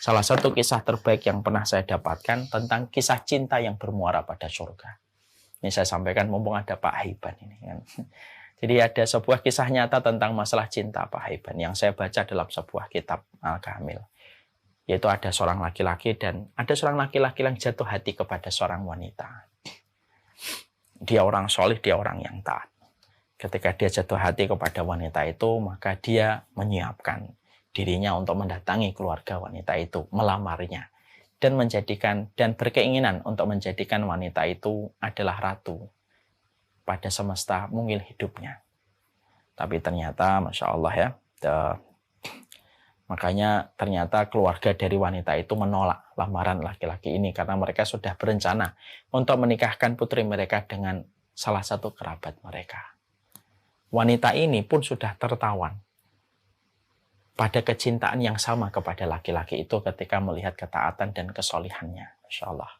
Salah satu kisah terbaik yang pernah saya dapatkan tentang kisah cinta yang bermuara pada surga. Ini saya sampaikan mumpung ada Pak Haiban ini kan. Jadi ada sebuah kisah nyata tentang masalah cinta Pak Haiban yang saya baca dalam sebuah kitab Al-Kamil. Yaitu ada seorang laki-laki dan ada seorang laki-laki yang jatuh hati kepada seorang wanita. Dia orang solih, dia orang yang taat. Ketika dia jatuh hati kepada wanita itu, maka dia menyiapkan dirinya untuk mendatangi keluarga wanita itu, melamarnya, dan berkeinginan untuk menjadikan wanita itu adalah ratu pada semesta mungil hidupnya. Tapi ternyata, Masya Allah ya, makanya ternyata keluarga dari wanita itu menolak lamaran laki-laki ini karena mereka sudah berencana untuk menikahkan putri mereka dengan salah satu kerabat mereka. Wanita ini pun sudah tertawan pada kecintaan yang sama kepada laki-laki itu ketika melihat ketaatan dan kesolihannya. Masya Allah.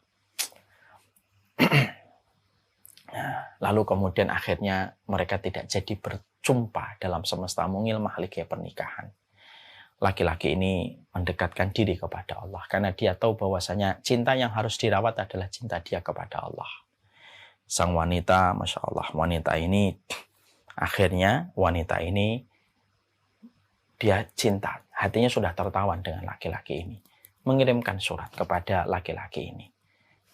Lalu kemudian akhirnya mereka tidak jadi berjumpa dalam semesta mungil mahligai pernikahan. Laki-laki ini mendekatkan diri kepada Allah karena dia tahu bahwasanya cinta yang harus dirawat adalah cinta dia kepada Allah. Sang wanita, Masya Allah, wanita ini dia cinta, hatinya sudah tertawan dengan laki-laki ini. Mengirimkan surat kepada laki-laki ini.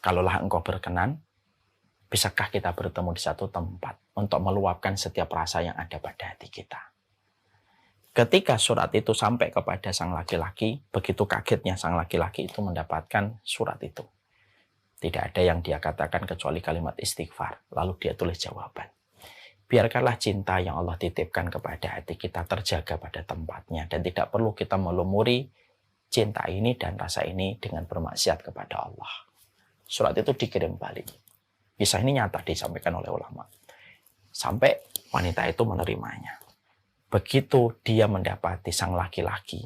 Kalaulah engkau berkenan, bisakah kita bertemu di satu tempat untuk meluapkan setiap rasa yang ada pada hati kita. Ketika surat itu sampai kepada sang laki-laki, begitu kagetnya sang laki-laki itu mendapatkan surat itu. Tidak ada yang dia katakan kecuali kalimat istighfar. Lalu dia tulis jawaban. Biarkanlah cinta yang Allah titipkan kepada hati kita terjaga pada tempatnya. Dan tidak perlu kita melumuri cinta ini dan rasa ini dengan bermaksiat kepada Allah. Surat itu dikirim balik. Kisah ini nyata disampaikan oleh ulama. Sampai wanita itu menerimanya. Begitu dia mendapati sang laki-laki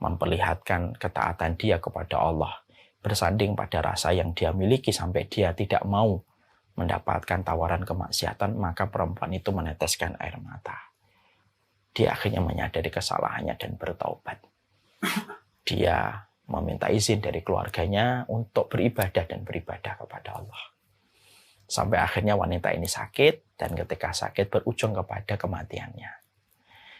memperlihatkan ketaatan dia kepada Allah. Bersanding pada rasa yang dia miliki sampai dia tidak mau mendapatkan tawaran kemaksiatan, maka perempuan itu meneteskan air mata. Dia akhirnya menyadari kesalahannya dan bertaubat. Dia meminta izin dari keluarganya untuk beribadah kepada Allah. Sampai akhirnya wanita ini sakit, dan ketika sakit berujung kepada kematiannya.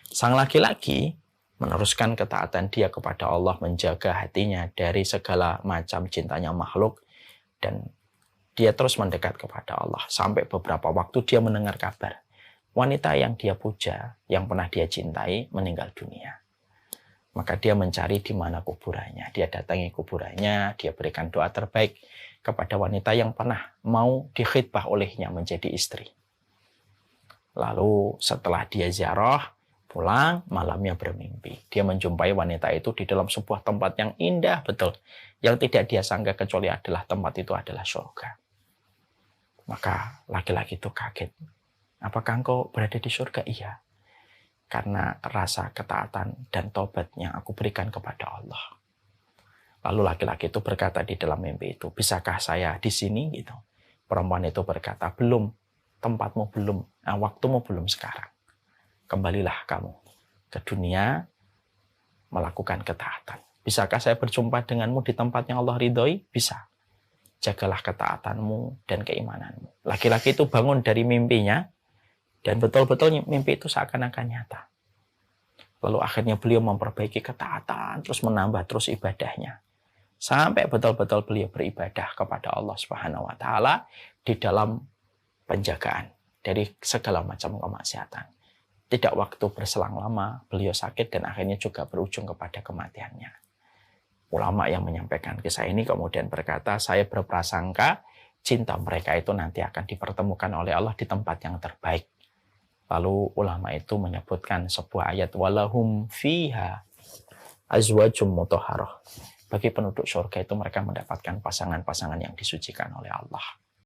Sang laki-laki meneruskan ketaatan dia kepada Allah, menjaga hatinya dari segala macam cintanya makhluk, dan dia terus mendekat kepada Allah. Sampai beberapa waktu dia mendengar kabar wanita yang dia puja, yang pernah dia cintai, meninggal dunia. Maka dia mencari di mana kuburannya. Dia datangi kuburannya, dia berikan doa terbaik kepada wanita yang pernah mau dikhidbah olehnya menjadi istri. Lalu setelah dia ziarah, pulang, malamnya bermimpi. Dia menjumpai wanita itu di dalam sebuah tempat yang indah betul. Yang tidak dia sangka kecuali tempat itu adalah surga. Maka laki-laki itu kaget. Apakah engkau berada di surga? Iya. Karena rasa ketaatan dan tobat yang aku berikan kepada Allah. Lalu laki-laki itu berkata di dalam mimpi itu, bisakah saya di sini? Gitu. Perempuan itu berkata, belum. Tempatmu belum. Waktumu belum sekarang. Kembalilah kamu ke dunia melakukan ketaatan. Bisakah saya berjumpa denganmu di tempat yang Allah ridhoi? Bisa. Jagalah ketaatanmu dan keimananmu. Laki-laki itu bangun dari mimpinya, dan betul-betul mimpi itu seakan-akan nyata. Lalu akhirnya beliau memperbaiki ketaatan, terus menambah terus ibadahnya. Sampai betul-betul beliau beribadah kepada Allah Subhanahu wa Ta'ala di dalam penjagaan dari segala macam kemaksiatan. Tidak waktu berselang lama, beliau sakit dan akhirnya juga berujung kepada kematiannya. Ulama yang menyampaikan kisah ini kemudian berkata, saya berprasangka cinta mereka itu nanti akan dipertemukan oleh Allah di tempat yang terbaik. Lalu ulama itu menyebutkan sebuah ayat, walahum fiha azwajum mutahharah. Bagi penduduk surga itu mereka mendapatkan pasangan-pasangan yang disucikan oleh Allah.